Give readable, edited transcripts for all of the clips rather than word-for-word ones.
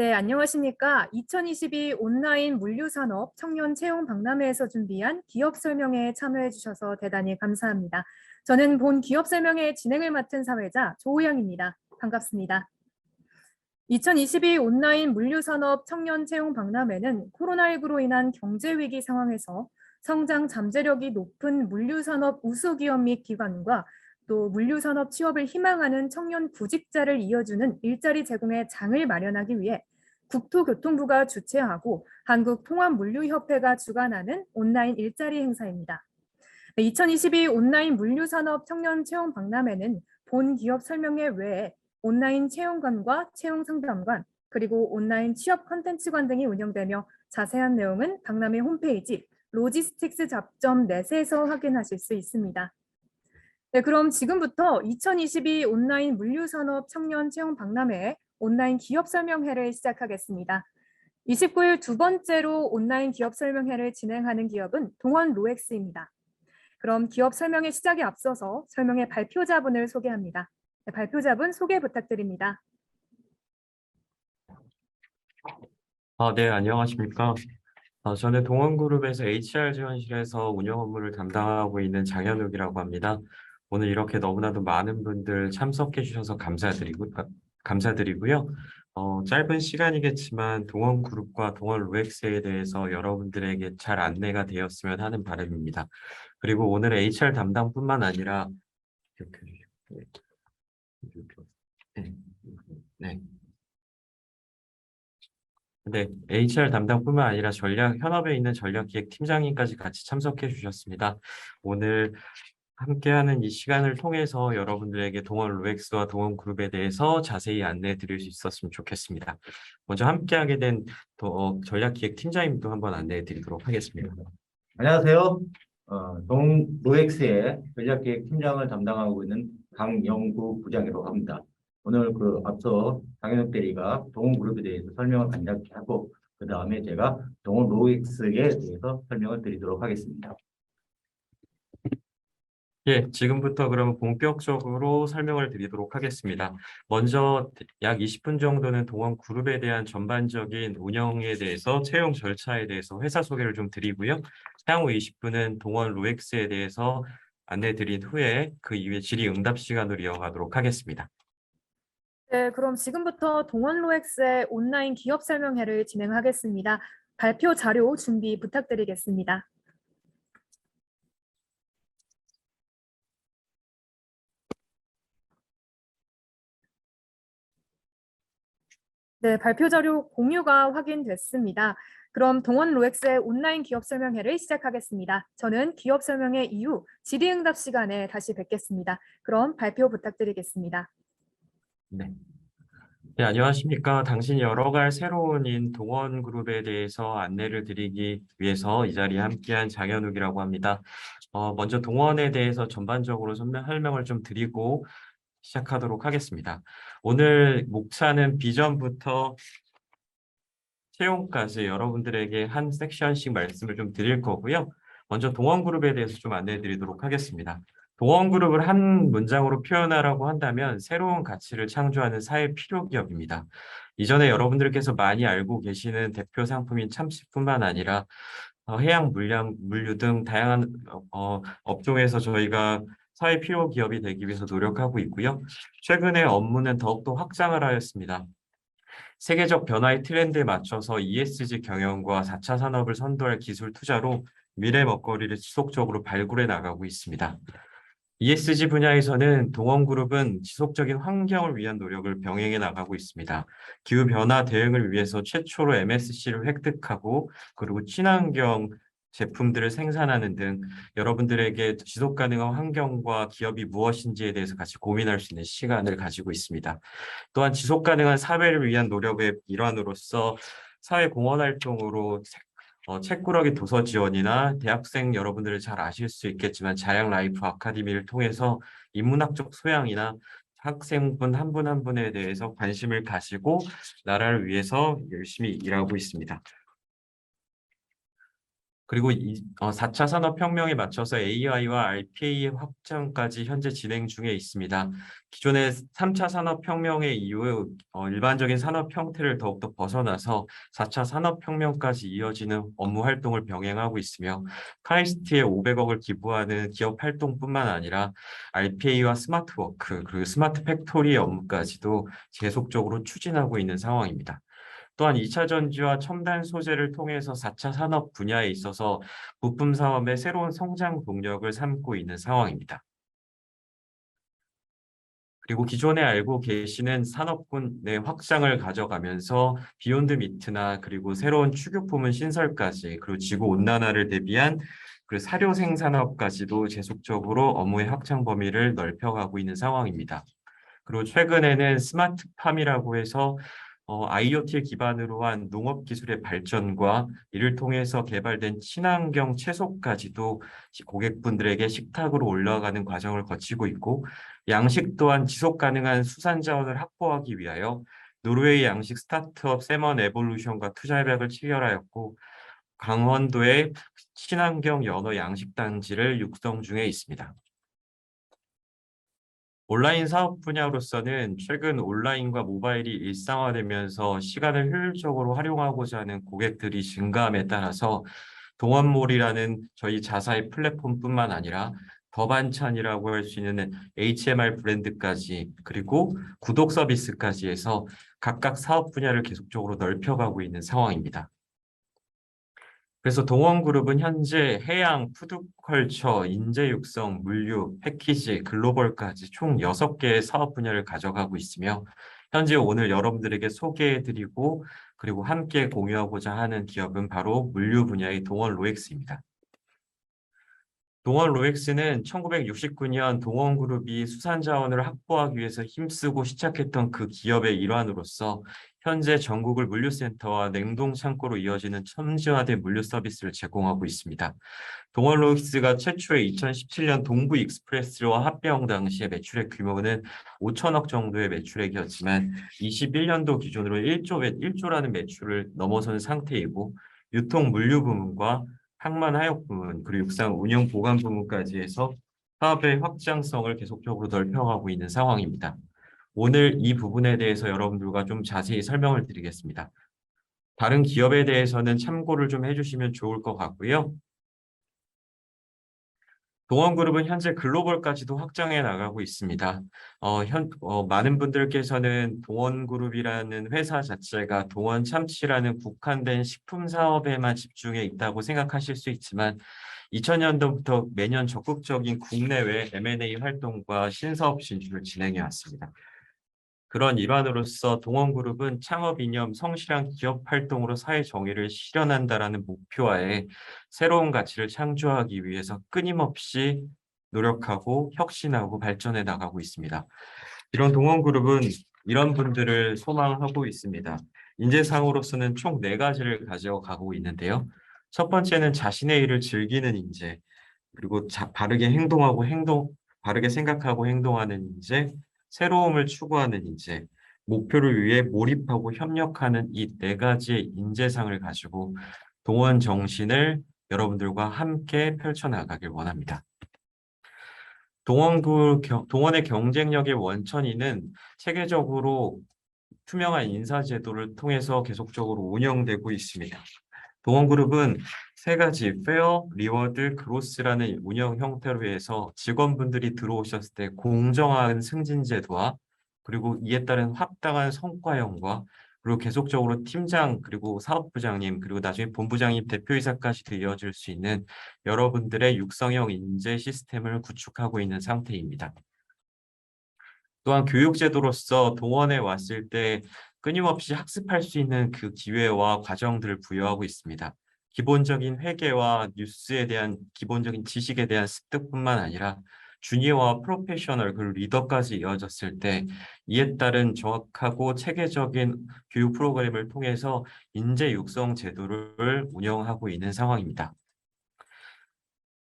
네, 안녕하십니까. 2022 온라인 물류산업 청년 채용 박람회에서 준비한 기업 설명회에 참여해 주셔서 대단히 감사합니다. 저는 본 기업 설명회 진행을 맡은 사회자 조우영입니다. 반갑습니다. 2022 온라인 물류산업 청년 채용 박람회는 코로나19로 인한 경제 위기 상황에서 성장 잠재력이 높은 물류산업 우수기업 및 기관과 또 물류산업 취업을 희망하는 청년 구직자를 이어주는 일자리 제공의 장을 마련하기 위해 국토교통부가 주최하고 한국통합물류협회가 주관하는 온라인 일자리 행사입니다. 2022 온라인 물류산업 청년 채용 박람회는 본 기업 설명회 외에 온라인 채용관과 채용상담관, 그리고 온라인 취업 컨텐츠관 등이 운영되며 자세한 내용은 박람회 홈페이지 로지스틱스 잡점 넷에서 확인하실 수 있습니다. 네, 그럼 지금부터 2022 온라인 물류산업 청년 채용 박람회 온라인 기업 설명회를 시작하겠습니다. 29일 두 번째로 온라인 기업 설명회를 진행하는 기업은 동원 로엑스입니다. 그럼 기업 설명회 시작에 앞서서 설명회 발표자분을 소개합니다. 네, 발표자분 소개 부탁드립니다. 네, 안녕하십니까. 저는 동원그룹에서 HR 지원실에서 운영 업무를 담당하고 있는 장현욱이라고 합니다. 오늘 이렇게 너무나도 많은 분들 참석해 주셔서 감사드리고요. 짧은 시간이겠지만 동원그룹과 동원로엑스에 대해서 여러분들에게 잘 안내가 되었으면 하는 바람입니다. 그리고 오늘 HR 담당뿐만 아니라 네, HR 담당뿐만 아니라 현업에 있는 전략기획 팀장님까지 같이 참석해 주셨습니다. 오늘 함께하는 이 시간을 통해서 여러분들에게 동원 로엑스와 동원 그룹에 대해서 자세히 안내해 드릴 수 있었으면 좋겠습니다. 먼저 함께하게 된 전략기획 팀장님도 한번 안내해 드리도록 하겠습니다. 안녕하세요. 동로엑스의 전략기획 팀장을 담당하고 있는 강영구 부장이라고 합니다. 오늘 앞서 장현욱 대리가 동원그룹에 대해서 설명을 간략히 하고 그 다음에 제가 동원로엑스에 대해서 설명을 드리도록 하겠습니다. 예, 지금부터 그러면 본격적으로 설명을 드리도록 하겠습니다. 먼저 약 20분 정도는 동원그룹에 대한 전반적인 운영에 대해서 채용 절차에 대해서 회사 소개를 좀 드리고요. 향후 20분은 동원로엑스에 대해서 안내 드린 후에 그 이후에 질의응답 시간으로 이어가도록 하겠습니다. 네, 그럼 지금부터 동원로엑스의 온라인 기업 설명회를 진행하겠습니다. 발표 자료 준비 부탁드리겠습니다. 네, 발표 자료 공유가 확인됐습니다. 그럼 동원 로엑스의 온라인 기업 설명회를 시작하겠습니다. 저는 기업 설명회 이후 질의응답 시간에 다시 뵙겠습니다. 그럼 발표 부탁드리겠습니다. 네. 네, 안녕하십니까. 당신이 열어갈 새로운인 동원그룹에 대해서 안내를 드리기 위해서 이 자리에 함께한 장현욱이라고 합니다. 먼저 동원에 대해서 전반적으로 설명을 좀 드리고 시작하도록 하겠습니다. 오늘 목차는 비전부터 채용까지 여러분들에게 한 섹션씩 말씀을 좀 드릴 거고요. 먼저 동원그룹에 대해서 좀 안내해 드리도록 하겠습니다. 동원그룹을 한 문장으로 표현하라고 한다면 새로운 가치를 창조하는 사회 필요 기업입니다. 이전에 여러분들께서 많이 알고 계시는 대표 상품인 참치뿐만 아니라 해양 물류 등 다양한 업종에서 저희가 사회 필요 기업이 되기 위해서 노력하고 있고요. 최근에 업무는 더욱더 확장을 하였습니다. 세계적 변화의 트렌드에 맞춰서 ESG 경영과 4차 산업을 선도할 기술 투자로 미래 먹거리를 지속적으로 발굴해 나가고 있습니다. ESG 분야에서는 동원그룹은 지속적인 환경을 위한 노력을 병행해 나가고 있습니다. 기후변화 대응을 위해서 최초로 MSC를 획득하고 그리고 친환경 제품들을 생산하는 등 여러분들에게 지속가능한 환경과 기업이 무엇인지에 대해서 같이 고민할 수 있는 시간을 가지고 있습니다. 또한 지속가능한 사회를 위한 노력의 일환으로서 사회공헌활동으로 책꾸러기 도서 지원이나 대학생 여러분들을 잘 아실 수 있겠지만 자양 라이프 아카데미를 통해서 인문학적 소양이나 학생분 한 분 한 분에 대해서 관심을 가지고 나라를 위해서 열심히 일하고 있습니다. 그리고 4차 산업혁명에 맞춰서 AI와 RPA 확장까지 현재 진행 중에 있습니다. 기존의 3차 산업혁명의 이후 일반적인 산업 형태를 더욱더 벗어나서 4차 산업혁명까지 이어지는 업무 활동을 병행하고 있으며 카이스트에 500억을 기부하는 기업 활동뿐만 아니라 RPA와 스마트워크 그리고 스마트 팩토리 업무까지도 계속적으로 추진하고 있는 상황입니다. 또한 2차 전지와 첨단 소재를 통해서 4차 산업 분야에 있어서 부품 사업의 새로운 성장 동력을 삼고 있는 상황입니다. 그리고 기존에 알고 계시는 산업군의 확장을 가져가면서 비욘드 미트나 그리고 새로운 축유품은 신설까지 그리고 지구 온난화를 대비한 그 사료 생산업까지도 계속적으로 업무의 확장 범위를 넓혀가고 있는 상황입니다. 그리고 최근에는 스마트팜이라고 해서 IoT 기반으로 한 농업 기술의 발전과 이를 통해서 개발된 친환경 채소까지도 고객분들에게 식탁으로 올라가는 과정을 거치고 있고 양식 또한 지속 가능한 수산 자원을 확보하기 위하여 노르웨이 양식 스타트업 세먼 에볼루션과 투자 협약을 체결하였고 강원도의 친환경 연어 양식 단지를 육성 중에 있습니다. 온라인 사업 분야로서는 최근 온라인과 모바일이 일상화되면서 시간을 효율적으로 활용하고자 하는 고객들이 증가함에 따라서 동원몰이라는 저희 자사의 플랫폼뿐만 아니라 더반찬이라고 할 수 있는 HMR 브랜드까지 그리고 구독 서비스까지 해서 각각 사업 분야를 계속적으로 넓혀가고 있는 상황입니다. 그래서 동원그룹은 현재 해양, 푸드컬처, 인재육성, 물류, 패키지, 글로벌까지 총 6개의 사업 분야를 가져가고 있으며 현재 오늘 여러분들에게 소개해드리고 그리고 함께 공유하고자 하는 기업은 바로 물류 분야의 동원 로엑스입니다. 동원 로엑스는 1969년 동원그룹이 수산자원을 확보하기 위해서 힘쓰고 시작했던 그 기업의 일환으로서 현재 전국을 물류센터와 냉동창고로 이어지는 첨지화된 물류 서비스를 제공하고 있습니다. 동원 로엑스가 최초의 2017년 동부 익스프레스와 합병 당시의 매출액 규모는 5천억 정도의 매출액이었지만 21년도 기준으로 1조라는 매출을 넘어선 상태이고 유통 물류 부문과 항만 하역 부문 그리고 육상 운영 보관 부문까지 해서 사업의 확장성을 계속적으로 넓혀가고 있는 상황입니다. 오늘 이 부분에 대해서 여러분들과 좀 자세히 설명을 드리겠습니다. 다른 기업에 대해서는 참고를 좀 해주시면 좋을 것 같고요. 동원그룹은 현재 글로벌까지도 확장해 나가고 있습니다. 많은 분들께서는 동원그룹이라는 회사 자체가 동원참치라는 국한된 식품 사업에만 집중해 있다고 생각하실 수 있지만 2000년도부터 매년 적극적인 국내외 M&A 활동과 신사업 진출을 진행해 왔습니다. 그런 일환으로서 동원그룹은 창업 이념 성실한 기업 활동으로 사회 정의를 실현한다라는 목표하에 새로운 가치를 창조하기 위해서 끊임없이 노력하고 혁신하고 발전해 나가고 있습니다. 이런 동원그룹은 이런 분들을 소망하고 있습니다. 인재상으로서는 총 4가지를 가져가고 있는데요. 첫 번째는 자신의 일을 즐기는 인재, 그리고 바르게 생각하고 행동하는 인재, 새로움을 추구하는 인재, 목표를 위해 몰입하고 협력하는 이 4가지의 인재상을 가지고 동원 정신을 여러분들과 함께 펼쳐나가길 원합니다. 동원의 경쟁력의 원천이는 체계적으로 투명한 인사제도를 통해서 계속적으로 운영되고 있습니다. 동원그룹은 3가지 페어, 리워드, 그로스라는 운영 형태로 해서 직원분들이 들어오셨을 때 공정한 승진제도와 그리고 이에 따른 합당한 성과형과 그리고 계속적으로 팀장 그리고 사업부장님 그리고 나중에 본부장님 대표이사까지도 이어질 수 있는 여러분들의 육성형 인재 시스템을 구축하고 있는 상태입니다. 또한 교육제도로서 동원에 왔을 때 끊임없이 학습할 수 있는 그 기회와 과정들을 부여하고 있습니다. 기본적인 회계와 뉴스에 대한 기본적인 지식에 대한 습득뿐만 아니라 주니어와 프로페셔널 그리고 리더까지 이어졌을 때 이에 따른 정확하고 체계적인 교육 프로그램을 통해서 인재 육성 제도를 운영하고 있는 상황입니다.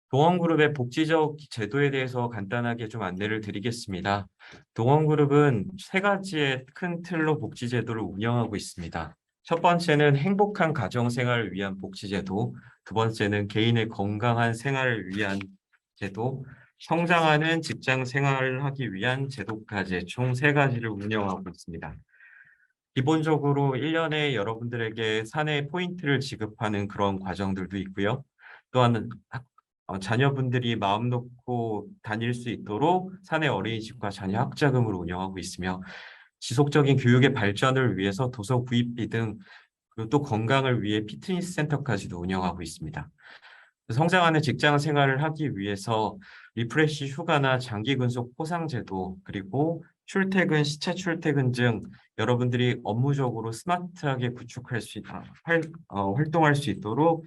동원그룹의 복지적 제도에 대해서 간단하게 좀 안내를 드리겠습니다. 동원그룹은 3가지의 큰 틀로 복지 제도를 운영하고 있습니다. 첫 번째는 행복한 가정 생활을 위한 복지제도, 두 번째는 개인의 건강한 생활을 위한 제도, 성장하는 직장 생활을 하기 위한 제도까지 총 세 가지를 운영하고 있습니다. 기본적으로 1년에 여러분들에게 사내 포인트를 지급하는 그런 과정들도 있고요. 또한 자녀분들이 마음 놓고 다닐 수 있도록 사내 어린이집과 자녀 학자금을 운영하고 있으며 지속적인 교육의 발전을 위해서 도서 구입비 등 그리고 또 건강을 위해 피트니스 센터까지도 운영하고 있습니다. 성장하는 직장 생활을 하기 위해서 리프레시 휴가나 장기 근속 포상 제도 그리고 출퇴근, 시차 출퇴근 등 여러분들이 업무적으로 스마트하게 구축할 수 활동할 수 있도록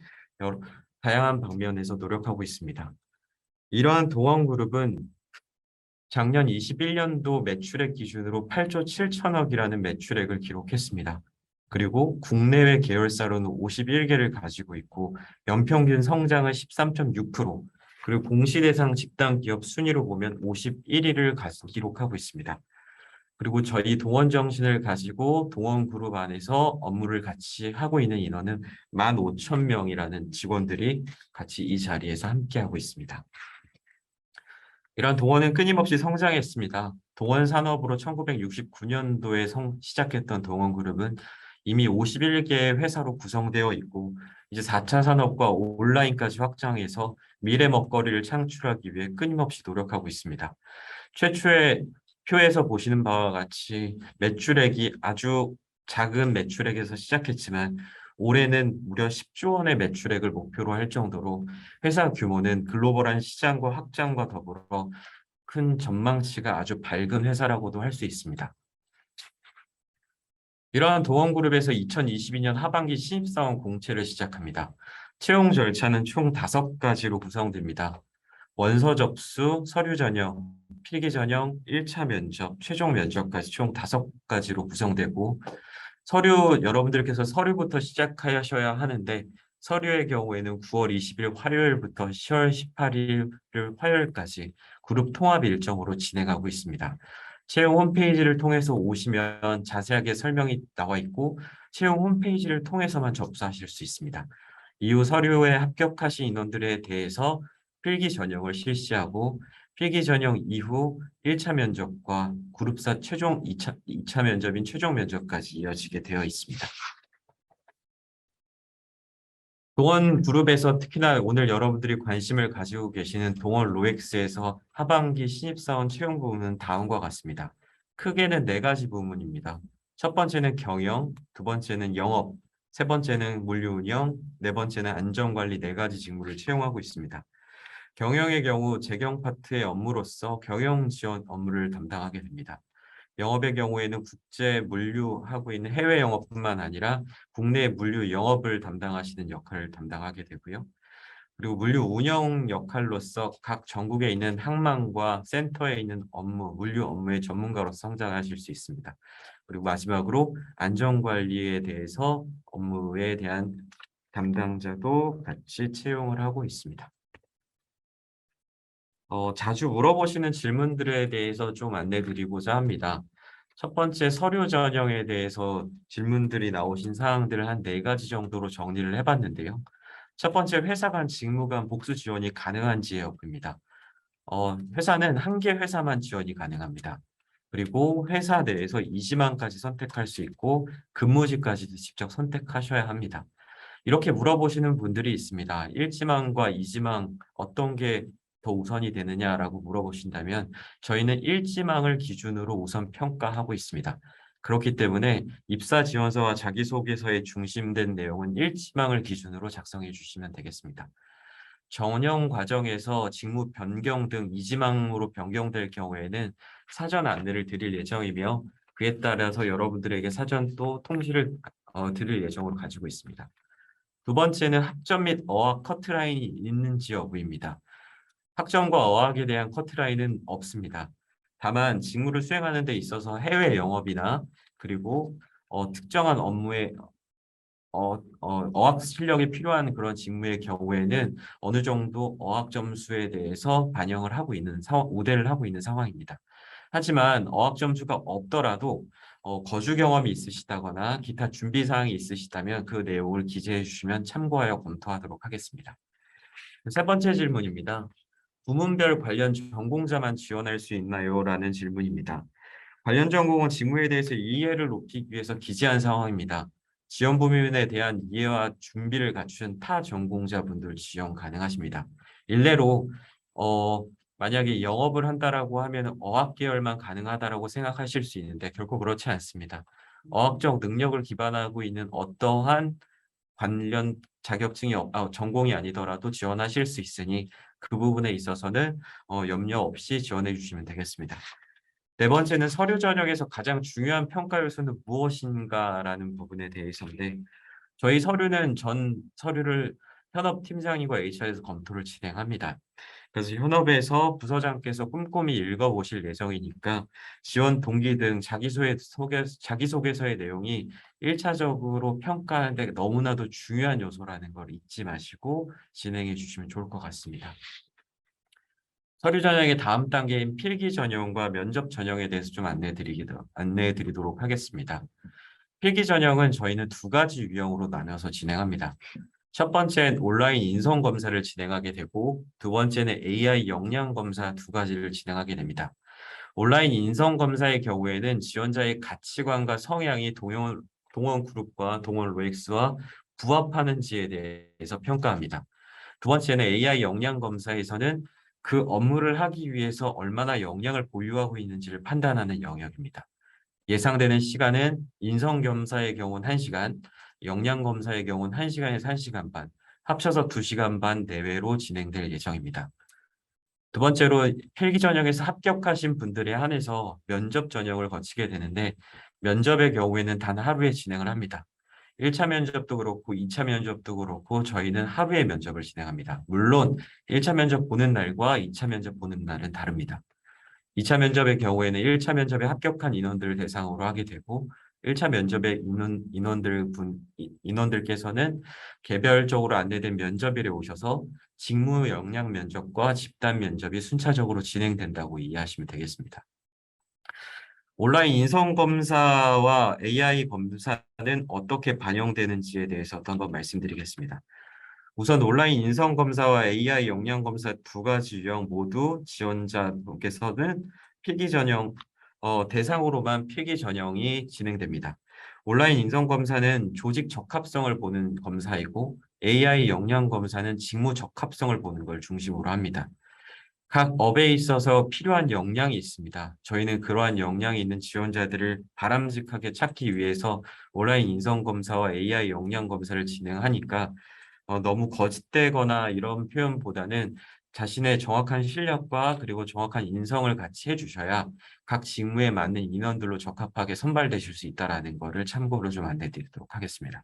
다양한 방면에서 노력하고 있습니다. 이러한 동원그룹은 작년 21년도 매출액 기준으로 8조 7천억이라는 매출액을 기록했습니다. 그리고 국내외 계열사로는 51개를 가지고 있고 연평균 성장은 13.6%, 그리고 공시대상 집단 기업 순위로 보면 51위를 기록하고 있습니다. 그리고 저희 동원 정신을 가지고 동원 그룹 안에서 업무를 같이 하고 있는 인원은 15,000명이라는 직원들이 같이 이 자리에서 함께하고 있습니다. 이러한 동원은 끊임없이 성장했습니다. 동원 산업으로 1969년도에 시작했던 동원그룹은 이미 51개의 회사로 구성되어 있고 이제 4차 산업과 온라인까지 확장해서 미래 먹거리를 창출하기 위해 끊임없이 노력하고 있습니다. 최초의 표에서 보시는 바와 같이 매출액이 아주 작은 매출액에서 시작했지만 올해는 무려 10조 원의 매출액을 목표로 할 정도로 회사 규모는 글로벌한 시장과 확장과 더불어 큰 전망치가 아주 밝은 회사라고도 할 수 있습니다. 이러한 동원그룹에서 2022년 하반기 신입사원 공채를 시작합니다. 채용 절차는 총 5가지로 구성됩니다. 원서 접수, 서류 전형, 필기 전형, 1차 면접, 최종 면접까지 총 5가지로 구성되고 서류 여러분들께서 서류부터 시작하셔야 하는데 서류의 경우에는 9월 20일 화요일부터 10월 18일 화요일까지 그룹 통합 일정으로 진행하고 있습니다. 채용 홈페이지를 통해서 오시면 자세하게 설명이 나와 있고 채용 홈페이지를 통해서만 접수하실 수 있습니다. 이후 서류에 합격하신 인원들에 대해서 필기 전형을 실시하고 필기 전형 이후 1차 면접과 그룹사 최종 2차 면접인 최종 면접까지 이어지게 되어 있습니다. 동원 그룹에서 특히나 오늘 여러분들이 관심을 가지고 계시는 동원 로엑스에서 하반기 신입사원 채용 부문은 다음과 같습니다. 크게는 4가지 부문입니다. 첫 번째는 경영, 두 번째는 영업, 세 번째는 물류운영, 네 번째는 안전관리 4가지 직무를 채용하고 있습니다. 경영의 경우 재경 파트의 업무로서 경영 지원 업무를 담당하게 됩니다. 영업의 경우에는 국제 물류하고 있는 해외 영업뿐만 아니라 국내 물류 영업을 담당하시는 역할을 담당하게 되고요. 그리고 물류 운영 역할로서 각 전국에 있는 항만과 센터에 있는 업무, 물류 업무의 전문가로서 성장하실 수 있습니다. 그리고 마지막으로 안전관리에 대해서 업무에 대한 담당자도 같이 채용을 하고 있습니다. 자주 물어보시는 질문들에 대해서 좀 안내드리고자 합니다. 첫 번째 서류 전형에 대해서 질문들이 나오신 사항들을 한 4가지 정도로 정리를 해봤는데요. 첫 번째 회사 간 직무 간 복수 지원이 가능한지의 여부입니다. 회사는 한 개 회사만 지원이 가능합니다. 그리고 회사 내에서 이지망까지 선택할 수 있고 근무지까지도 직접 선택하셔야 합니다. 이렇게 물어보시는 분들이 있습니다. 1지망과 2지망 어떤 게 더 우선이 되느냐라고 물어보신다면 저희는 1지망을 기준으로 우선 평가하고 있습니다. 그렇기 때문에 입사 지원서와 자기소개서에 중심된 내용은 1지망을 기준으로 작성해 주시면 되겠습니다. 전형 과정에서 직무 변경 등 2지망으로 변경될 경우에는 사전 안내를 드릴 예정이며 그에 따라서 여러분들에게 사전 또 통지를 드릴 예정으로 가지고 있습니다. 두 번째는 학점 및 어학 커트라인이 있는지 여부입니다. 학점과 어학에 대한 커트라인은 없습니다. 다만 직무를 수행하는 데 있어서 해외 영업이나 그리고 특정한 업무에 어학 실력이 필요한 그런 직무의 경우에는 어느 정도 어학 점수에 대해서 반영을 하고 있는 우대를 하고 있는 상황입니다. 하지만 어학 점수가 없더라도 거주 경험이 있으시다거나 기타 준비 사항이 있으시다면 그 내용을 기재해 주시면 참고하여 검토하도록 하겠습니다. 세 번째 질문입니다. 부문별 관련 전공자만 지원할 수 있나요? 라는 질문입니다. 관련 전공은 직무에 대해서 이해를 높이기 위해서 기재한 상황입니다. 지원 부문에 대한 이해와 준비를 갖춘 타 전공자분들 지원 가능하십니다. 일례로 만약에 영업을 한다라고 하면 어학 계열만 가능하다라고 생각하실 수 있는데 결코 그렇지 않습니다. 어학적 능력을 기반하고 있는 어떠한 관련 자격증이 전공이 아니더라도 지원하실 수 있으니 그 부분에 있어서는 염려 없이 지원해 주시면 되겠습니다. 네 번째는 서류 전형에서 가장 중요한 평가 요소는 무엇인가라는 부분에 대해서인데 저희 서류는 전 서류를 현업 팀장님과 HR에서 검토를 진행합니다. 그래서 현업에서 부서장께서 꼼꼼히 읽어보실 예정이니까 지원 동기 등 자기소개서의 내용이 1차적으로 평가하는데 너무나도 중요한 요소라는 걸 잊지 마시고 진행해 주시면 좋을 것 같습니다. 서류 전형의 다음 단계인 필기 전형과 면접 전형에 대해서 좀 안내해 드리도록 하겠습니다. 필기 전형은 저희는 두 가지 유형으로 나눠서 진행합니다. 첫 번째는 온라인 인성 검사를 진행하게 되고 두 번째는 AI 역량 검사 두 가지를 진행하게 됩니다. 온라인 인성 검사의 경우에는 지원자의 가치관과 성향이 동원 그룹과 동원 로엑스와 부합하는지에 대해서 평가합니다. 두 번째는 AI 역량 검사에서는 그 업무를 하기 위해서 얼마나 역량을 보유하고 있는지를 판단하는 영역입니다. 예상되는 시간은 인성검사의 경우는 1시간, 역량검사의 경우는 1시간에서 1시간 반, 합쳐서 2시간 반 내외로 진행될 예정입니다. 두 번째로 필기 전형에서 합격하신 분들에 한해서 면접 전형을 거치게 되는데 면접의 경우에는 단 하루에 진행을 합니다. 1차 면접도 그렇고 2차 면접도 그렇고 저희는 하루에 면접을 진행합니다. 물론 1차 면접 보는 날과 2차 면접 보는 날은 다릅니다. 2차 면접의 경우에는 1차 면접에 합격한 인원들을 대상으로 하게 되고 1차 면접의 인원들께서는 개별적으로 안내된 면접일에 오셔서 직무 역량 면접과 집단 면접이 순차적으로 진행된다고 이해하시면 되겠습니다. 온라인 인성검사와 AI 검사는 어떻게 반영되는지에 대해서 한번 말씀드리겠습니다. 우선 온라인 인성검사와 AI 역량검사 두 가지 유형 모두 지원자분께서는 필기 전형 대상으로만 필기 전형이 진행됩니다. 온라인 인성검사는 조직 적합성을 보는 검사이고 AI 역량검사는 직무 적합성을 보는 걸 중심으로 합니다. 각 업에 있어서 필요한 역량이 있습니다. 저희는 그러한 역량이 있는 지원자들을 바람직하게 찾기 위해서 온라인 인성검사와 AI 역량검사를 진행하니까 너무 거짓되거나 이런 표현보다는 자신의 정확한 실력과 그리고 정확한 인성을 같이 해주셔야 각 직무에 맞는 인원들로 적합하게 선발되실 수 있다는 것을 참고로 좀 안내드리도록 하겠습니다.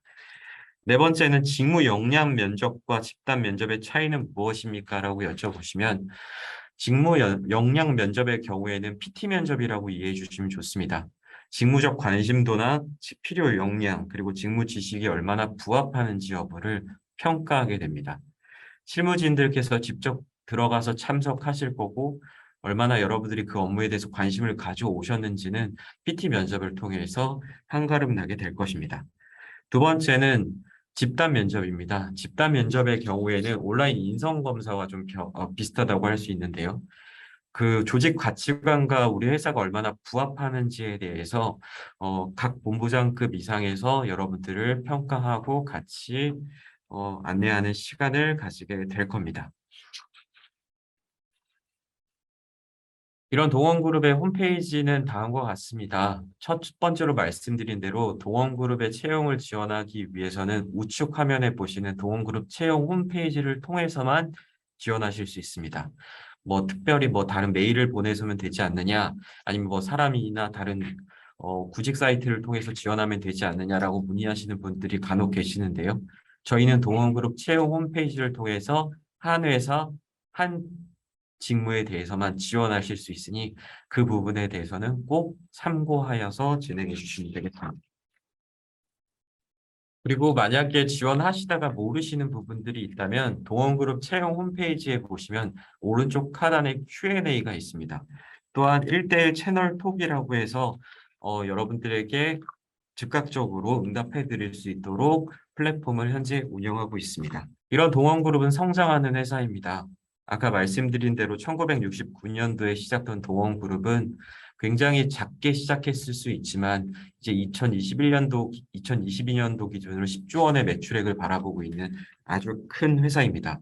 네 번째는 직무 역량 면접과 집단 면접의 차이는 무엇입니까? 라고 여쭤보시면 직무 역량 면접의 경우에는 PT 면접이라고 이해해 주시면 좋습니다. 직무적 관심도나 필요 역량 그리고 직무 지식이 얼마나 부합하는지 여부를 평가하게 됩니다. 실무진들께서 직접 들어가서 참석하실 거고 얼마나 여러분들이 그 업무에 대해서 관심을 가져오셨는지는 PT 면접을 통해서 한가름 나게 될 것입니다. 두 번째는 집단 면접입니다. 집단 면접의 경우에는 온라인 인성검사와 좀 비슷하다고 할 수 있는데요. 그 조직 가치관과 우리 회사가 얼마나 부합하는지에 대해서 각 본부장급 이상에서 여러분들을 평가하고 같이 안내하는 시간을 가지게 될 겁니다. 이런 동원그룹의 홈페이지는 다음과 같습니다. 첫 번째로 말씀드린 대로 동원그룹의 채용을 지원하기 위해서는 우측 화면에 보시는 동원그룹 채용 홈페이지를 통해서만 지원하실 수 있습니다. 특별히 다른 메일을 보내서면 되지 않느냐, 아니면 사람이나 다른 구직 사이트를 통해서 지원하면 되지 않느냐라고 문의하시는 분들이 간혹 계시는데요. 저희는 동원그룹 채용 홈페이지를 통해서 한 회사, 한 직무에 대해서만 지원하실 수 있으니 그 부분에 대해서는 꼭 참고하여서 진행해 주시면 되겠습니다. 그리고 만약에 지원하시다가 모르시는 부분들이 있다면 동원그룹 채용 홈페이지에 보시면 오른쪽 하단에 Q&A가 있습니다. 또한 1:1 채널 톡이라고 해서 여러분들에게 즉각적으로 응답해 드릴 수 있도록 플랫폼을 현재 운영하고 있습니다. 이런 동원그룹은 성장하는 회사입니다. 아까 말씀드린 대로 1969년도에 시작된 동원그룹은 굉장히 작게 시작했을 수 있지만 이제 2022년도 기준으로 10조 원의 매출액을 바라보고 있는 아주 큰 회사입니다.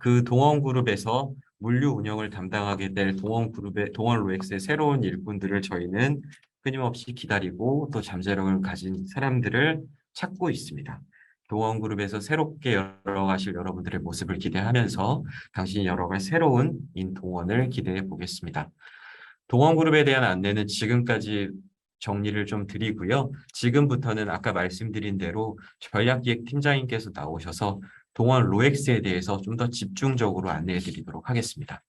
그 동원그룹에서 물류 운영을 담당하게 될 동원로엑스의 새로운 일꾼들을 저희는 끊임없이 기다리고 또 잠재력을 가진 사람들을 찾고 있습니다. 동원그룹에서 새롭게 열어가실 여러분들의 모습을 기대하면서 당신이 열어갈 새로운 인동원을 기대해 보겠습니다. 동원그룹에 대한 안내는 지금까지 정리를 좀 드리고요. 지금부터는 아까 말씀드린 대로 전략기획팀장님께서 나오셔서 동원 로엑스에 대해서 좀 더 집중적으로 안내해 드리도록 하겠습니다.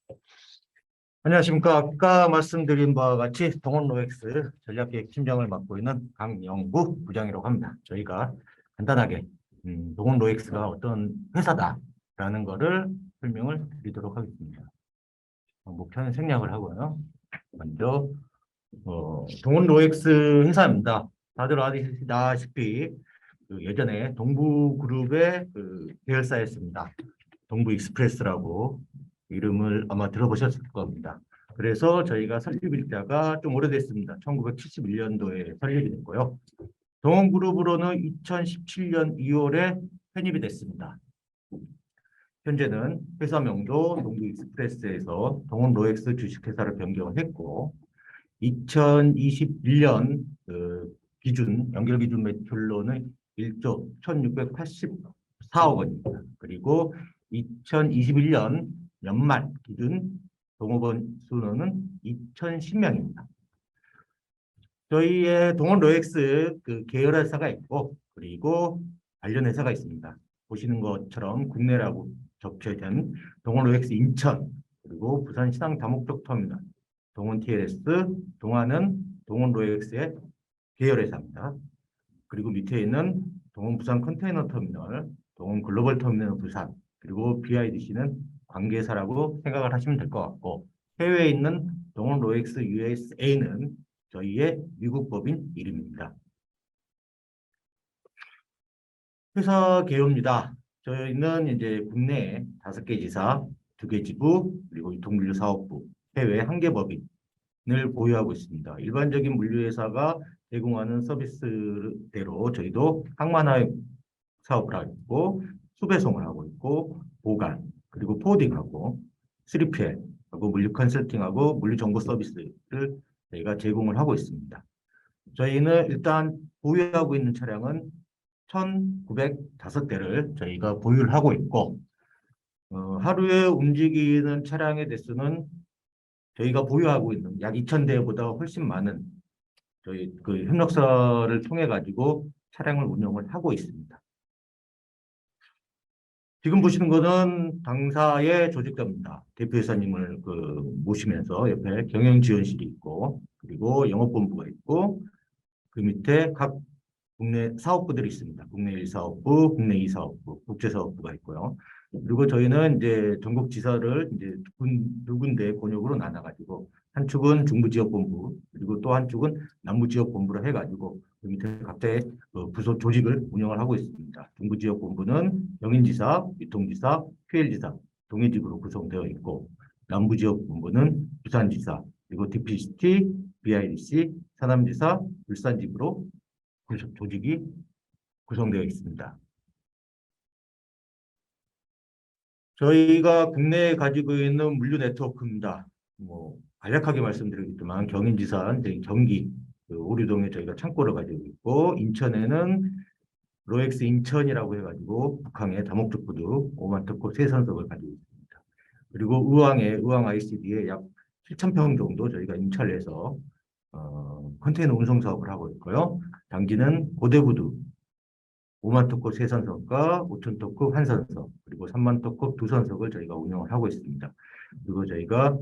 안녕하십니까. 아까 말씀드린 바와 같이 동원 로엑스 전략기획팀장을 맡고 있는 강영구 부장이라고 합니다. 저희가 간단하게 동원 로엑스가 어떤 회사다라는 거를 설명을 드리도록 하겠습니다. 목표는 생략을 하고요. 먼저 동원 로엑스 회사입니다. 다들 아시다시피 예전에 동부그룹의 계열사였습니다. 동부익스프레스라고 이름을 아마 들어보셨을 겁니다. 그래서 저희가 설립일자가 좀 오래됐습니다. 1971년도에 설립이 됐고요. 동원그룹으로는 2017년 2월에 편입이 됐습니다. 현재는 회사 명도 동부익스프레스에서 동원로엑스 주식회사를 변경을 했고 2021년 기준 연결 기준 매출로는 1조 1,684억 원입니다. 그리고 2021년 연말 기준 동업원 수는 2,010명입니다. 저희의 동원로엑스 계열회사가 있고 그리고 관련 회사가 있습니다. 보시는 것처럼 국내라고 적혀진 동원로엑스 인천 그리고 부산 신항 다목적 터미널 동원 TLS 동안은 동원로엑스의 계열회사입니다. 그리고 밑에 있는 동원 부산 컨테이너 터미널, 동원 글로벌 터미널 부산, 그리고 BIDC는 관계사라고 생각을 하시면 될 것 같고 해외에 있는 동원 로엑스 USA는 저희의 미국 법인 이름입니다. 회사 개요입니다. 저희는 이제 국내에 5개 지사, 2개 지부, 그리고 유통물류 사업부, 해외 1개 법인을 보유하고 있습니다. 일반적인 물류회사가 제공하는 서비스대로 저희도 항만화 사업을 하고 있고 수배송을 하고 있고 보관 그리고 포딩하고 3PL하고 물류 컨설팅하고 물류 정보 서비스를 저희가 제공을 하고 있습니다. 저희는 일단 보유하고 있는 차량은 1,905대를 저희가 보유를 하고 있고 하루에 움직이는 차량의 대수는 저희가 보유하고 있는 약 2,000대보다 훨씬 많은 저희 협력사를 통해 가지고 차량을 운영을 하고 있습니다. 지금 보시는 것은 당사의 조직자입니다. 대표이사님을 모시면서 옆에 경영지원실이 있고 그리고 영업본부가 있고 그 밑에 각 국내 사업부들이 있습니다. 국내 1사업부, 국내 2사업부, 국제사업부가 있고요. 그리고 저희는 이제 전국지사를 이제 두 군데 권역으로 나눠가지고 한 축은 중부지역본부 그리고 또 한 축은 남부지역본부로 해가지고 그 밑에 각자의 부서 조직을 운영을 하고 있습니다. 중부지역본부는 영인지사, 유통지사, QL지사, 동해지구로 구성되어 있고 남부지역본부는 부산지사, 그리고 DPCT, BIDC, 서남지사, 울산지구로 조직이 구성되어 있습니다. 저희가 국내에 가지고 있는 물류 네트워크입니다. 간략하게 말씀드리겠지만 경인지사, 경기 오류동에 저희가 창고를 가지고 있고 인천에는 로엑스 인천이라고 해가지고 북항에 다목적구도 5만 특급 세선석을 가지고 있습니다. 그리고 의왕 ICD에 약 7,000평 정도 저희가 임찰해서 컨테이너 운송 사업을 하고 있고요. 당지는 고대부두 5만 톤급 세선석과 5천 톤급 한선석 그리고 3만 톤급 두선석을 저희가 운영을 하고 있습니다. 그리고 저희가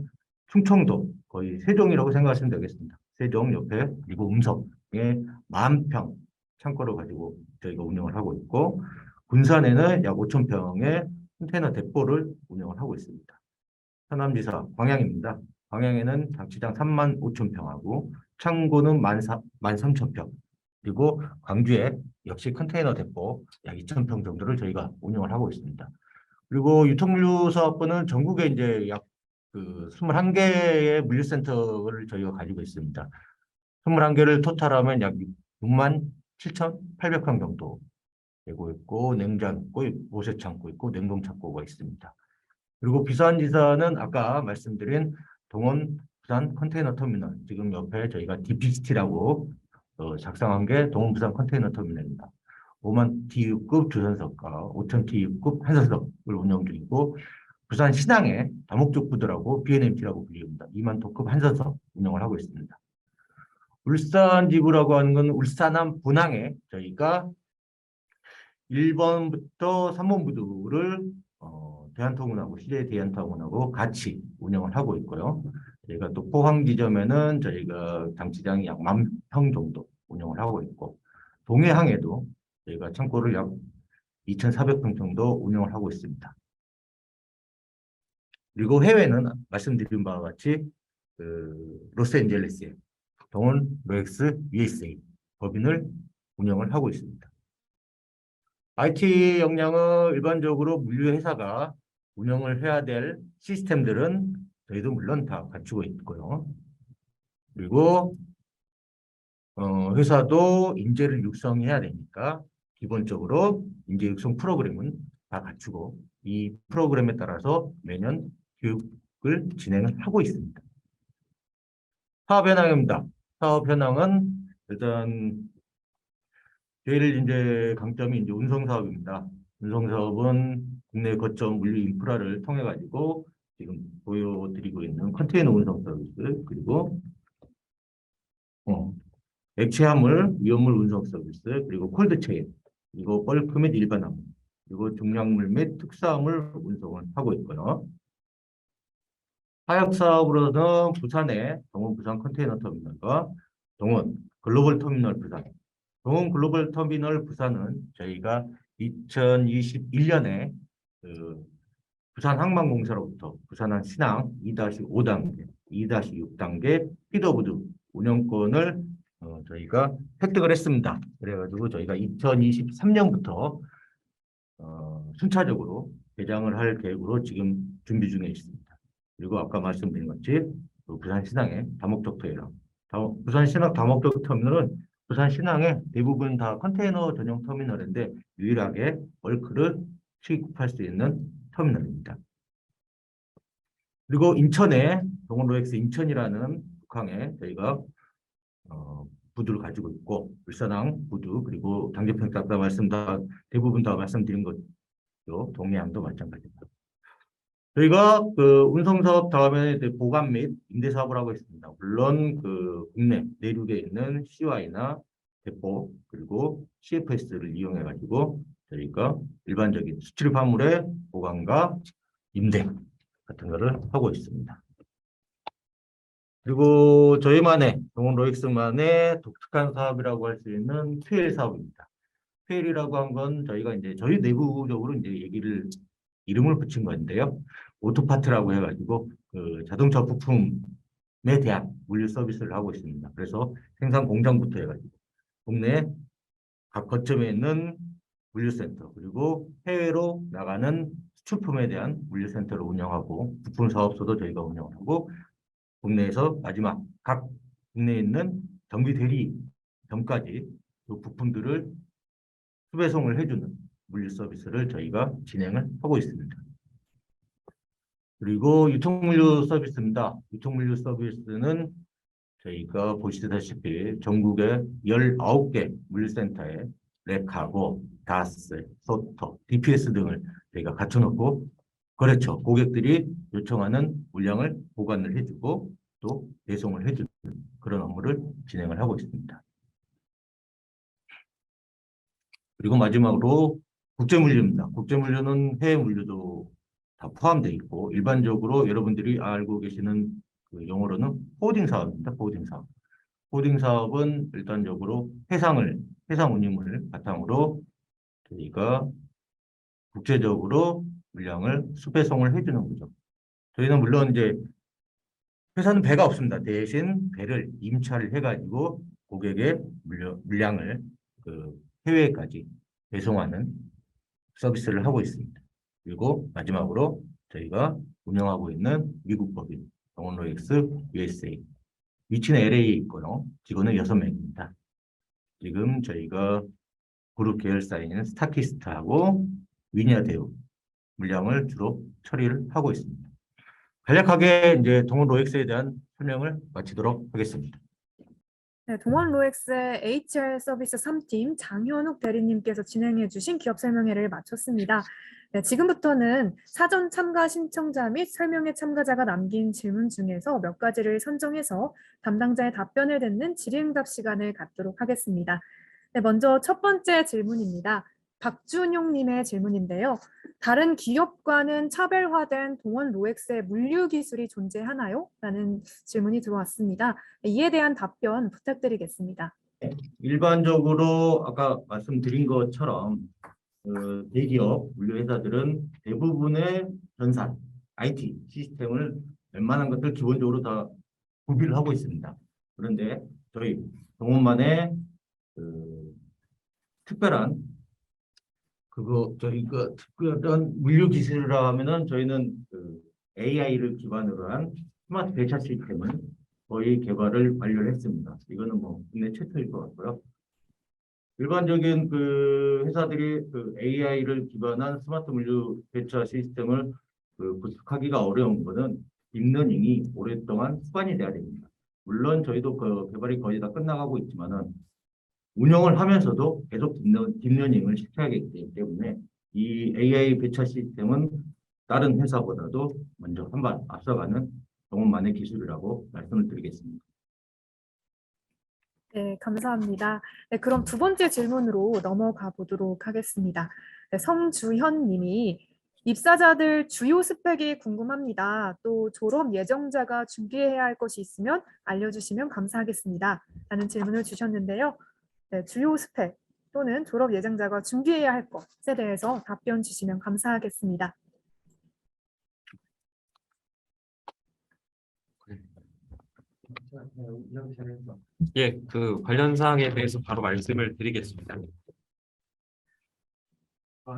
충청도 거의 세종이라고 생각하시면 되겠습니다. 세종 옆에 그리고 음성에 10,000평 창고를 가지고 저희가 운영을 하고 있고 군산에는 약 5,000평의 컨테이너 대포를 운영을 하고 있습니다. 서남지사 광양입니다. 광양에는 장치장 35,000평하고 창고는 13,000평. 그리고 광주에 역시 컨테이너 데포 약 2,000평 정도를 저희가 운영을 하고 있습니다. 그리고 유통물류 사업부는 전국에 이제 약 21개의 물류센터를 저희가 가지고 있습니다. 21개를 토탈하면 약 67,800평 정도 되고 있고, 냉장고, 오세창고 있고, 냉동창고가 있습니다. 그리고 부산지사는 아까 말씀드린 동원 부산 컨테이너 터미널, 지금 옆에 저희가 DPCT라고 작성한 게 동원 부산 컨테이너 터미널입니다. 5만 TU급 주선석과 5천 TU급 한선석을 운영 중이고, 부산 신항에 다목적 부두라고 BNMT라고 불립니다. 2만 톤급 한선석 운영을 하고 있습니다. 울산 지구라고 하는 건 울산함 분항에 저희가 1번부터 3번 부두를 대한통운하고 CJ 대한통운하고 같이 운영을 하고 있고요. 저희가 또 포항 지점에는 저희가 장치장이 약 10,000평 정도 운영을 하고 있고, 동해항에도 저희가 창고를 약 2,400평 정도 운영을 하고 있습니다. 그리고 해외는 말씀드린 바와 같이 로스앤젤레스에 동원 로엑스 USA 법인을 운영을 하고 있습니다. IT 역량은 일반적으로 물류회사가 운영을 해야 될 시스템들은 저희도 물론 다 갖추고 있고요. 그리고 회사도 인재를 육성해야 되니까 기본적으로 인재 육성 프로그램은 다 갖추고 이 프로그램에 따라서 매년 교육을 진행을 하고 있습니다. 사업 현황입니다. 사업 현황은 일단 제일 이제 강점이 이제 운송 사업입니다. 운송 사업은 국내 거점 물류 인프라를 통해 가지고 지금 보여드리고 있는 컨테이너 운송 서비스, 그리고 액체화물, 위험물 운송 서비스, 그리고 콜드체인, 그리고 벌크 및 일반 화물, 그리고 중량물 및 특수화물 운송을 하고 있고요. 하역 사업으로는 부산의 동원 부산 컨테이너 터미널과 동원 글로벌 터미널 부산, 동원 글로벌 터미널 부산은 저희가 2021년에 부산 항만공사로부터 부산항 신항 2-5단계, 2-6단계 피더부두 운영권을 저희가 획득을 했습니다. 그래가지고 저희가 2023년부터 순차적으로 개장을 할 계획으로 지금 준비 중에 있습니다. 그리고 아까 말씀드린 것처럼 부산 신항의 다목적 터미널, 부산 신항 다목적 터미널은 부산 신항의 대부분 다 컨테이너 전용 터미널인데 유일하게 벌크를 취급할 수 있는 터미널입니다. 그리고 인천에 동원 로엑스 인천이라는 북항에 저희가 부두를 가지고 있고, 울산항 부두, 그리고 당제평가 아까 대부분 다 말씀드린 것도 동해안도 마찬가지입니다. 저희가 운송 사업 다음에 이제 보관 및 임대 사업을 하고 있습니다. 물론 국내 내륙에 있는 CY나 대포 그리고 CFS를 이용해 가지고 저희가 일반적인 수출 화물의 보관과 임대 같은 거를 하고 있습니다. 그리고 저희만의 동원 로엑스만의 독특한 사업이라고 할 수 있는 QL 사업입니다. QL이라고 한 건 저희가 이제 저희 내부적으로 이제 이름을 붙인 건데요. 오토파트라고 해가지고 자동차 부품에 대한 물류 서비스를 하고 있습니다. 그래서 생산 공장부터 해가지고 국내 각 거점에 있는 물류센터, 그리고 해외로 나가는 수출품에 대한 물류센터를 운영하고, 부품 사업소도 저희가 운영하고, 국내에서 마지막 각 국내에 있는 정비 대리점까지 그 부품들을 수배송을 해주는 물류 서비스를 저희가 진행을 하고 있습니다. 그리고 유통물류 서비스입니다. 유통물류 서비스는 저희가 보시다시피 전국에 19개 물류센터에 렉하고 다스, 소터, DPS 등을 저희가 갖춰놓고, 그렇죠, 고객들이 요청하는 물량을 보관을 해주고 또 배송을 해주는 그런 업무를 진행을 하고 있습니다. 그리고 마지막으로 국제물류입니다. 국제물류는 해외 물류도 다 포함되어 있고, 일반적으로 여러분들이 알고 계시는 용어로는 포딩 사업입니다. 포딩 사업. 포딩 사업은 일단적으로 해상 운임을 바탕으로 저희가 국제적으로 물량을 수배송을 해주는 거죠. 저희는 물론 이제 회사는 배가 없습니다. 대신 배를 임차를 해가지고 고객의 물량을 그 해외까지 배송하는 서비스를 하고 있습니다. 그리고 마지막으로 저희가 운영하고 있는 미국 법인 동원로엑스 USA 위치는 LA에 있고요. 직원은 6명입니다. 지금 저희가 그룹 계열사인 스타키스트하고 위니아 대우 물량을 주로 처리를 하고 있습니다. 간략하게 이제 동원 로엑스에 대한 설명을 마치도록 하겠습니다. 네, 동원 로엑스의 HR 서비스 3팀 장현욱 대리님께서 진행해 주신 기업 설명회를 마쳤습니다. 네, 지금부터는 사전 참가 신청자 및 설명회 참가자가 남긴 질문 중에서 몇 가지를 선정해서 담당자의 답변을 듣는 질의응답 시간을 갖도록 하겠습니다. 네, 먼저 첫 번째 질문입니다. 박준용님의 질문인데요. 다른 기업과는 차별화된 동원 로엑스의 물류 기술이 존재하나요? 라는 질문이 들어왔습니다. 이에 대한 답변 부탁드리겠습니다. 일반적으로 아까 말씀드린 것처럼 대기업 물류회사들은 대부분의 전산, IT 시스템을 웬만한 것들 기본적으로 다 구비를 하고 있습니다. 그런데 저희 동원만의 특별한 특별한 물류 기술이라 하면은 저희는 AI를 기반으로 한 스마트 배차 시스템을 거의 개발을 완료를 했습니다. 이거는 뭐 국내 최초일 것 같고요. 일반적인 회사들이 AI를 기반한 스마트 물류 배차 시스템을 구축하기가 어려운 것은 딥러닝이 오랫동안 습관이 돼야 됩니다. 물론 저희도 개발이 거의 다 끝나가고 있지만은 운영을 하면서도 계속 딥러닝을 시켜야 되기 때문에 이 AI 배차 시스템은 다른 회사보다도 먼저 한 발 앞서가는 동원만의 기술이라고 말씀을 드리겠습니다. 네, 감사합니다. 네, 그럼 두 번째 질문으로 넘어가 보도록 하겠습니다. 네, 성주현 님이 입사자들 주요 스펙이 궁금합니다. 또 졸업 예정자가 준비해야 할 것이 있으면 알려주시면 감사하겠습니다. 라는 질문을 주셨는데요. 네, 주요 스펙 또는 졸업 예정자가 준비해야 할 것에 대해서 답변 주시면 감사하겠습니다. 예, 그 관련 사항에 대해서 바로 말씀을 드리겠습니다.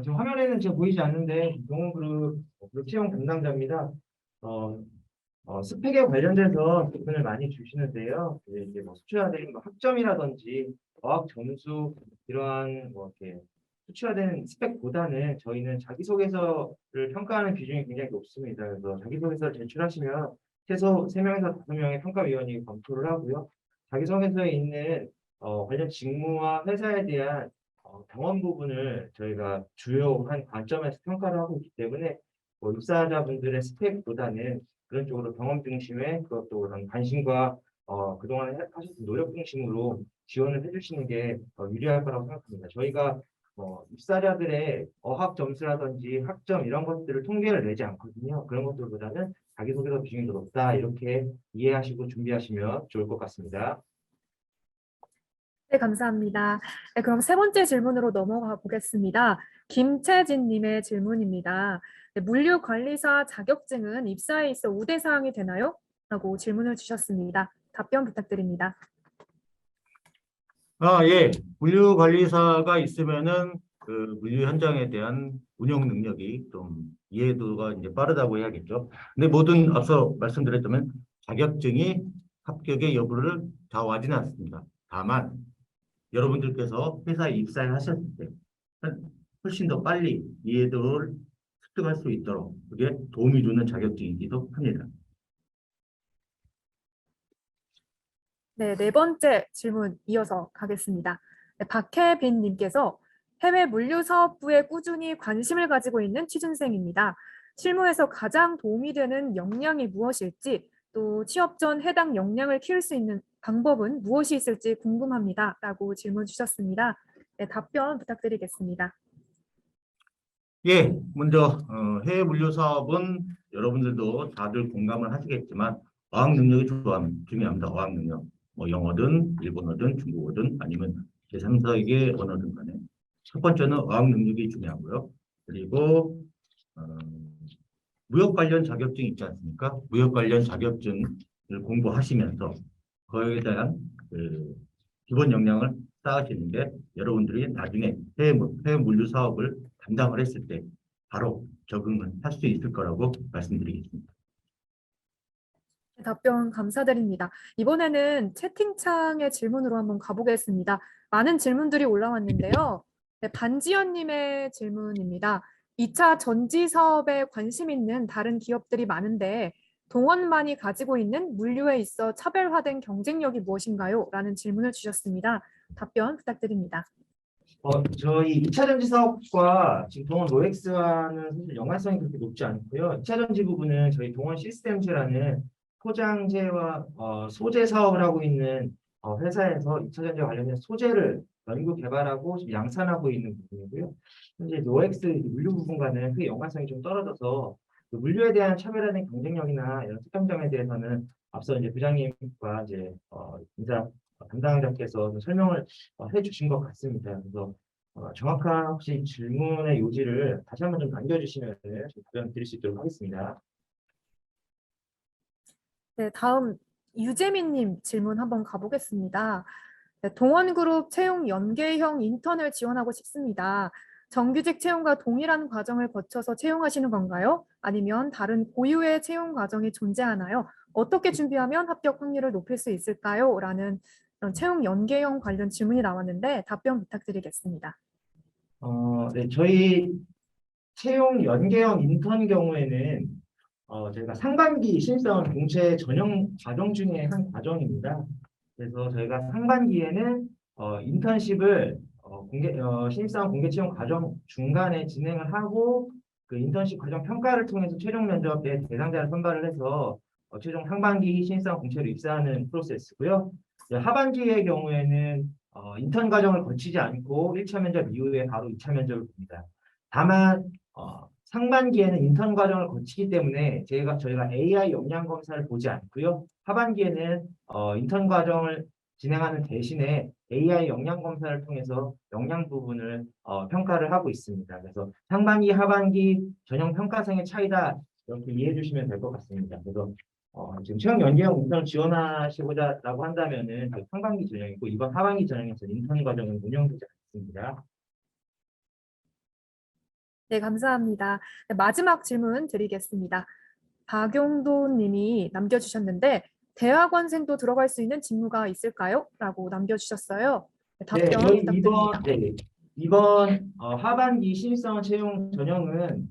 지금 화면에는 제가 보이지 않는데 동원그룹 채용 담당자입니다. 스펙에 관련돼서 답변을 많이 주시는데요. 이제 뭐 수출화된 학점이라든지 어학 점수 이러한 이렇게 수출화된 스펙보다는 저희는 자기소개서를 평가하는 비중이 굉장히 높습니다. 그래서 자기소개서를 제출하시면 최소 3명에서 5명의 평가위원이 검토를 하고요. 자기소개서에 있는 관련 직무와 회사에 대한 경험 부분을 저희가 주요한 관점에서 평가를 하고 있기 때문에 입사자분들의 스펙보다는 그런 쪽으로 경험 중심의 그것도 그런 관심과 그동안 하셨던 노력 중심으로 지원을 해주시는 게 유리할 거라고 생각합니다. 저희가 입사자들의 어학 점수라든지 학점 이런 것들을 통계를 내지 않거든요. 그런 것들보다는 자기소개서 비중이 더 높다 이렇게 이해하시고 준비하시면 좋을 것 같습니다. 네, 감사합니다. 네, 그럼 세 번째 질문으로 넘어가 보겠습니다. 김채진님의 질문입니다. 네, 물류관리사 자격증은 입사에 있어 우대사항이 되나요? 라고 질문을 주셨습니다. 답변 부탁드립니다. 예. 물류관리사가 있으면은 물류 현장에 대한 운영 능력이 좀 이해도가 이제 빠르다고 해야겠죠. 근데 모든 앞서 말씀드렸다면 자격증이 합격의 여부를 좌우하지는 않습니다. 다만 여러분들께서 회사에 입사하셨을 때 훨씬 더 빨리 이해도를 습득할 수 있도록 그게 도움이 되는 자격증이기도 합니다. 네, 네 번째 질문 이어서 가겠습니다. 네, 박혜빈님께서 해외 물류사업부에 꾸준히 관심을 가지고 있는 취준생입니다. 실무에서 가장 도움이 되는 역량이 무엇일지 또 취업 전 해당 역량을 키울 수 있는 방법은 무엇이 있을지 궁금합니다. 라고 질문 주셨습니다. 네, 답변 부탁드리겠습니다. 예, 먼저 해외 물류 사업은 여러분들도 다들 공감을 하시겠지만 어학 능력이 중요합니다. 어학 능력. 뭐 영어든 일본어든 중국어든 아니면 제3세계 언어든 간에 첫 번째는 어학 능력이 중요하고요. 그리고 무역 관련 자격증 있지 않습니까? 무역 관련 자격증 공부하시면서 거기에 대한 그 기본 역량을 쌓으시는 게 여러분들이 나중에 해외 물류 사업을 담당을 했을 때 바로 적응을 할 수 있을 거라고 말씀드리겠습니다. 답변 감사드립니다. 이번에는 채팅창의 질문으로 한번 가보겠습니다. 많은 질문들이 올라왔는데요. 네, 반지연님의 질문입니다. 2차 전지 사업에 관심 있는 다른 기업들이 많은데 동원만이 가지고 있는 물류에 있어 차별화된 경쟁력이 무엇인가요? 라는 질문을 주셨습니다. 답변 부탁드립니다. 저희 2차 전지 사업과 지금 동원 로엑스와는 사실 연관성이 그렇게 높지 않고요. 2차 전지 부분은 저희 동원 시스템즈라는 포장재와 소재 사업을 하고 있는 회사에서 2차 전지 관련된 소재를 연구 개발하고 지금 양산하고 있는 부분이고요. 현재 로엑스 물류 부분과는 그 연관성이 좀 떨어져서 그 물류에 대한 차별화된 경쟁력이나 이런 특장점에 대해서는 앞서 이제 부장님과 이제 인사 담당자께서 좀 설명을 해주신 것 같습니다. 그래서 정확한 혹시 질문의 요지를 다시 한번 좀 남겨주시면 답변 드릴 수 있도록 하겠습니다. 네, 다음 유재민님 질문 한번 가보겠습니다. 네, 동원그룹 채용 연계형 인턴을 지원하고 싶습니다. 정규직 채용과 동일한 과정을 거쳐서 채용하시는 건가요? 아니면 다른 고유의 채용 과정이 존재하나요? 어떻게 준비하면 합격 확률을 높일 수 있을까요? 라는 그런 채용 연계형 관련 질문이 나왔는데 답변 부탁드리겠습니다. 네, 저희 채용 연계형 인턴 경우에는 저희가 상반기 신입사원 공채 전형 과정 중에 한 과정입니다. 그래서 저희가 상반기에는 인턴십을 신입사원 공개 채용 과정 중간에 진행을 하고 그 인턴십 과정 평가를 통해서 최종 면접의 대상자를 선발을 해서 최종 상반기 신입사원 공채로 입사하는 프로세스고요. 하반기의 경우에는 인턴 과정을 거치지 않고 1차 면접 이후에 바로 2차 면접을 봅니다. 다만 상반기에는 인턴 과정을 거치기 때문에 저희가 AI 역량 검사를 보지 않고요. 하반기에는 인턴 과정을 진행하는 대신에 AI 역량 검사를 통해서 역량 부분을 평가를 하고 있습니다. 그래서 상반기, 하반기 전형 평가상의 차이다 이렇게 이해해 주시면 될 것 같습니다. 그래서 지금 채용 연계형 인턴을 지원하시고자라고 한다면은 상반기 전형이고 이번 하반기 전형에서 인턴 과정은 운영되지 않습니다. 네, 감사합니다. 네, 마지막 질문 드리겠습니다. 박용도 님이 남겨주셨는데 대학원생도 들어갈 수 있는 직무가 있을까요? 라고 남겨주셨어요. 네, 네, 답변 저희 부탁드립니다. 이번 하반기 신입사원 채용 전형은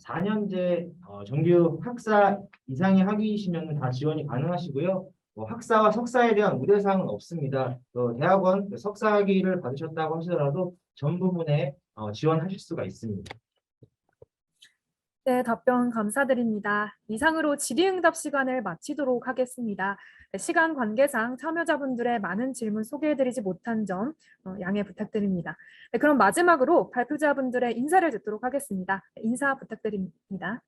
4년제 정규 학사 이상의 학위이시면 다 지원이 가능하시고요. 학사와 석사에 대한 우대사항은 없습니다. 대학원 석사 학위를 받으셨다고 하시더라도 전 부분에 지원하실 수가 있습니다. 네, 답변 감사드립니다. 이상으로 질의응답 시간을 마치도록 하겠습니다. 네, 시간 관계상 참여자분들의 많은 질문 소개해드리지 못한 점 양해 부탁드립니다. 네, 그럼 마지막으로 발표자분들의 인사를 듣도록 하겠습니다. 네, 인사 부탁드립니다.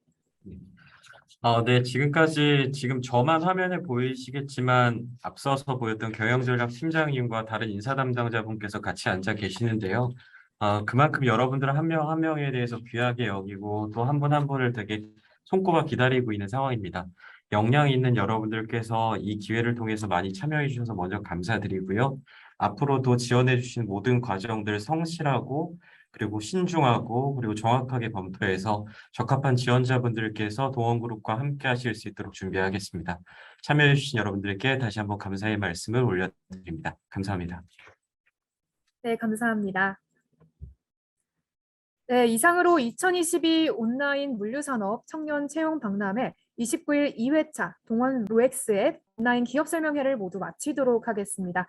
네, 지금 저만 화면에 보이시겠지만 앞서서 보였던 경영전략 팀장님과 다른 인사 담당자분께서 같이 앉아 계시는데요. 그만큼 여러분들 한 명 한 명에 대해서 귀하게 여기고 또 한 분 한 분을 되게 손꼽아 기다리고 있는 상황입니다. 역량 있는 여러분들께서 이 기회를 통해서 많이 참여해 주셔서 먼저 감사드리고요. 앞으로도 지원해 주신 모든 과정들 성실하고 그리고 신중하고 그리고 정확하게 검토해서 적합한 지원자분들께서 동원그룹과 함께 하실 수 있도록 준비하겠습니다. 참여해 주신 여러분들께 다시 한번 감사의 말씀을 올려드립니다. 감사합니다. 네, 감사합니다. 네, 이상으로 2022 온라인 물류산업 청년 채용 박람회 29일 2회차 동원 로엑스의 온라인 기업 설명회를 모두 마치도록 하겠습니다.